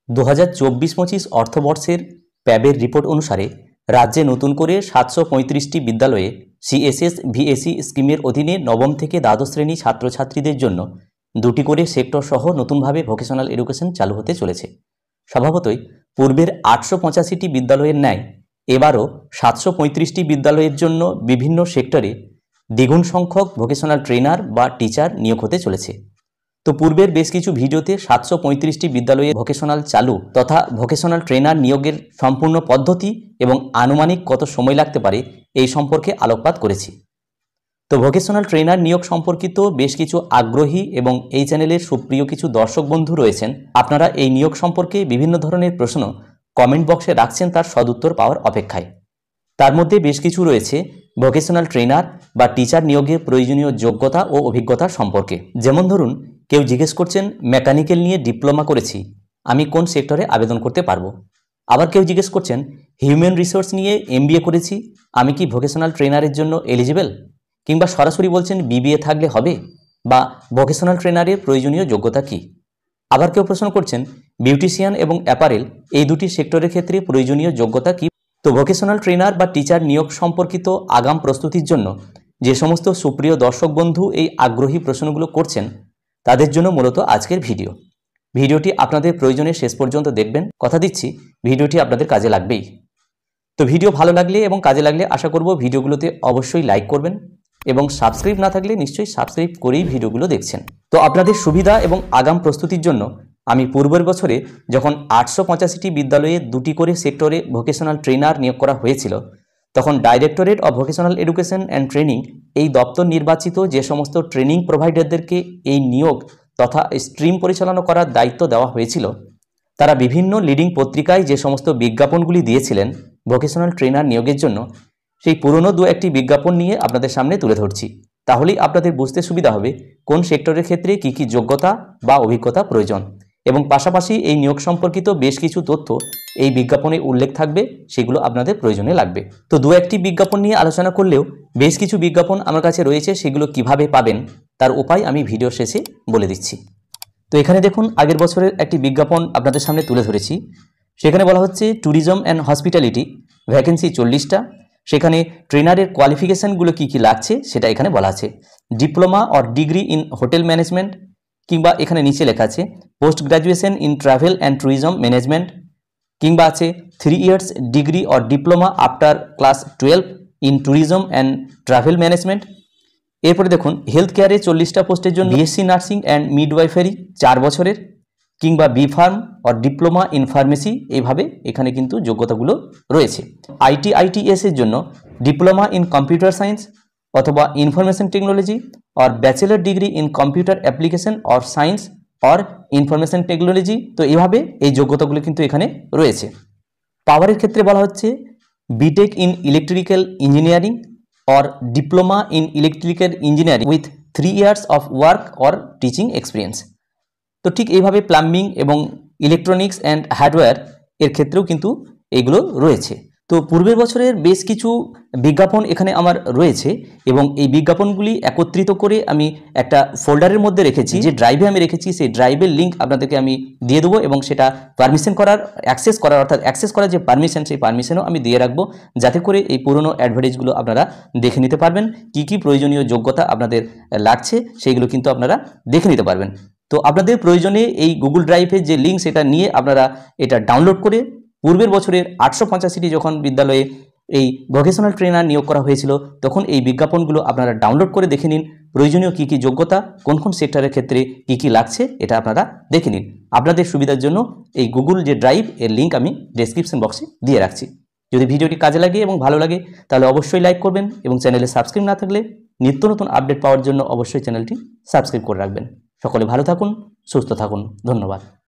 2024-25 অর্থবর্ষের প্যাবের report অনুসারে রাজ্যে নতুন করে 735টি বিদ্যালয়ে সিএসএস ভিএসি স্কিমের অধীনে নবম থেকে দ্বাদশ শ্রেণী ছাত্রছাত্রীদের জন্য 2টি করে সেক্টর সহ নতুনভাবে ভোকেশনাল এডুকেশন চালু হতে চলেছে। স্বভাবতই পূর্বের 885টি বিদ্যালয়ের ন্যায় এবারও 735টি বিদ্যালয়ের জন্য বিভিন্ন সেক্টরে দ্বিগুণ সংখ্যক ভোকেশনাল ট্রেনার বা টিচার নিয়োগ হতে চলেছে। তো পূর্বের বেশ কিছু ভিডিওতে 735টি বিদ্যালয়ে ভোকেশনাল চালু তথা ভোকেশনাল ট্রেনার নিয়োগের সম্পূর্ণ পদ্ধতি এবং আনুমানিক কত সময় লাগতে পারে এই সম্পর্কে আলোকপাত করেছি। তো ভোকেশনাল ট্রেনার নিয়োগ সম্পর্কিত বেশ কিছু আগ্রহী এবং এই চ্যানেলের সুপ্রিয় কিছু দর্শক বন্ধু রয়েছেন। আপনারা এই নিয়োগ সম্পর্কে বিভিন্ন ধরনের প্রশ্ন কমেন্ট বক্সে রাখছেন তার সদুত্তর পাওয়ার অপেক্ষায়। তার মধ্যে বেশ কিছু রয়েছে ভোকেশনাল ট্রেনার বা টিচার নিয়োগের প্রয়োজনীয় যোগ্যতা ও অভিজ্ঞতা সম্পর্কে। যেমন ধরুন, কেউ জিজ্ঞেস করছেন মেকানিক্যাল নিয়ে ডিপ্লোমা করেছি, আমি কোন সেক্টরে আবেদন করতে পারবো। আবার কেউ জিজ্ঞেস করছেন হিউম্যান রিসোর্স নিয়ে এমবিএ করেছি, আমি কি ভোকেশনাল ট্রেনারের জন্য এলিজিবল। কিংবা সরাসরি বলছেন বিবিএ থাকলে হবে, বা ভোকেশনাল ট্রেনারের প্রয়োজনীয় যোগ্যতা কি। আবার কেউ প্রশ্ন করছেন বিউটিশিয়ান এবং অ্যাপারেল এই দুটি সেক্টরের ক্ষেত্রে প্রয়োজনীয় যোগ্যতা কি। তো ভোকেশনাল ট্রেনার বা টিচার নিয়োগ সম্পর্কিত আগাম প্রস্তুতির জন্য যে সমস্ত সুপ্রিয় দর্শক বন্ধু এই আগ্রহী প্রশ্নগুলো করছেন তাদের জন্য মূলত আজকের ভিডিওটি আপনাদের প্রয়োজনে শেষ পর্যন্ত দেখবেন। কথা দিচ্ছি ভিডিওটি আপনাদের কাজে লাগবেই। তো ভিডিও ভালো লাগলে এবং কাজে লাগলে আশা করব ভিডিওগুলোতে অবশ্যই লাইক করবেন এবং সাবস্ক্রাইব না থাকলে নিশ্চয়ই সাবস্ক্রাইব করেই ভিডিওগুলো দেখছেন। তো আপনাদের সুবিধা এবং আগাম প্রস্তুতির জন্য আমি পূর্বের বছরে যখন 885টি বিদ্যালয়ে 2টি করে সেক্টরে ভোকেশনাল ট্রেনার নিয়োগ করা হয়েছিল, তখন directorate of vocational education and training এই দপ্তর নির্বাচিত যে সমস্ত ট্রেনিং প্রোভাইডারদেরকে এই নিয়োগ তথা স্ট্রিম পরিচালনা করার দায়িত্ব দেওয়া হয়েছিল, তারা বিভিন্ন লিডিং পত্রিকায় যে সমস্ত বিজ্ঞাপনগুলি দিয়েছিলেন ভোকেশনাল ট্রেনার নিয়োগের জন্য, সেই পুরনো 2-1টি বিজ্ঞাপন নিয়ে আপনাদের সামনে তুলে ধরছি। তাহলেই আপনাদের বুঝতে সুবিধা হবে কোন সেক্টরের ক্ষেত্রে কী কী যোগ্যতা বা অভিজ্ঞতা প্রয়োজন, এবং পাশাপাশি এই নিয়োগ সম্পর্কিত বেশ কিছু তথ্য এই বিজ্ঞাপনে উল্লেখ থাকবে, সেগুলো আপনাদের প্রয়োজনে লাগবে। তো 2-1টি বিজ্ঞাপন নিয়ে আলোচনা করলেও বেশ কিছু বিজ্ঞাপন আমার কাছে রয়েছে, সেগুলো কিভাবে পাবেন তার উপায় আমি ভিডিও শেষে বলে দিচ্ছি। তো এখানে দেখুন, আগের বছরের একটি বিজ্ঞাপন আপনাদের সামনে তুলে ধরেছি। সেখানে বলা হচ্ছে ট্যুরিজম অ্যান্ড হসপিটালিটি, ভ্যাকেন্সি 40টা। সেখানে ট্রেনারের কোয়ালিফিকেশানগুলো কী কী লাগছে সেটা এখানে বলা আছে। Diploma or degree in hotel management, কিংবা এখানে নিচে লেখা আছে post graduation in travel and tourism management, কিংবা আছে 3 years degree or diploma after class 12 in tourism and travel management. এরপরে দেখুন হেলথ কেয়ারে 40টা পোস্টের জন্য বিএসসি নার্সিং অ্যান্ড মিডওয়াইফারি 4 বছরের, কিংবা B pharm or diploma in pharmacy. এইভাবে এখানে কিন্তু যোগ্যতাগুলো রয়েছে। আইটিআইটিএস এর জন্য ডিপ্লোমা ইন কম্পিউটার সায়েন্স অথবা information technology or bachelor degree in computer application or science or information technology. তো এইভাবে এই যোগ্যতাগুলো কিন্তু এখানে রয়েছে। পাওয়ারের ক্ষেত্রে বলা হচ্ছে BTech in electrical engineering or diploma in electrical engineering with 3 years of work or teaching experience. তো ঠিক এইভাবে প্লাম্বিং এবং ইলেকট্রনিক্স অ্যান্ড হার্ডওয়্যার এর ক্ষেত্রেও কিন্তু এইগুলো রয়েছে। তো পূর্বের বছরের বেশ কিছু বিজ্ঞাপন এখানে আমার রয়েছে, এবং এই বিজ্ঞাপনগুলি একত্রিত করে আমি একটা ফোল্ডারের মধ্যে রেখেছি। যে ড্রাইভে আমি রেখেছি সেই ড্রাইভের লিঙ্ক আপনাদেরকে আমি দিয়ে দেবো, এবং সেটা পারমিশন করার অ্যাক্সেস করার অর্থাৎ অ্যাক্সেস করার যে পারমিশন, সেই পারমিশনও আমি দিয়ে রাখবো, যাতে করে এই পুরনো অ্যাডভার্টাইজগুলো আপনারা দেখে নিতে পারবেন। কী কী প্রয়োজনীয় যোগ্যতা আপনাদের লাগছে সেইগুলো কিন্তু আপনারা দেখে নিতে পারবেন। তো আপনাদের প্রয়োজনে এই গুগল ড্রাইভের যে লিঙ্ক সেটা নিয়ে আপনারা এটা ডাউনলোড করে পূর্বের বছরের 885টি যখন বিদ্যালয়ে এই ভোকেশনাল ট্রেনার নিয়োগ করা হয়েছিল তখন এই বিজ্ঞাপনগুলো আপনারা ডাউনলোড করে দেখে নিন। প্রয়োজনীয় কী কী যোগ্যতা, কোন কোন সেক্টরের ক্ষেত্রে কী কী লাগছে এটা আপনারা দেখে নিন। আপনাদের সুবিধার জন্য এই গুগল যে ড্রাইভ এর লিঙ্ক আমি ডেসক্রিপশন বক্সে দিয়ে রাখছি। যদি ভিডিওটি কাজে লাগে এবং ভালো লাগে তাহলে অবশ্যই লাইক করবেন, এবং চ্যানেলে সাবস্ক্রাইব না থাকলে নিত্য নতুন আপডেট পাওয়ার জন্য অবশ্যই চ্যানেলটি সাবস্ক্রাইব করে রাখবেন। সকলে ভালো থাকুন, সুস্থ থাকুন। ধন্যবাদ।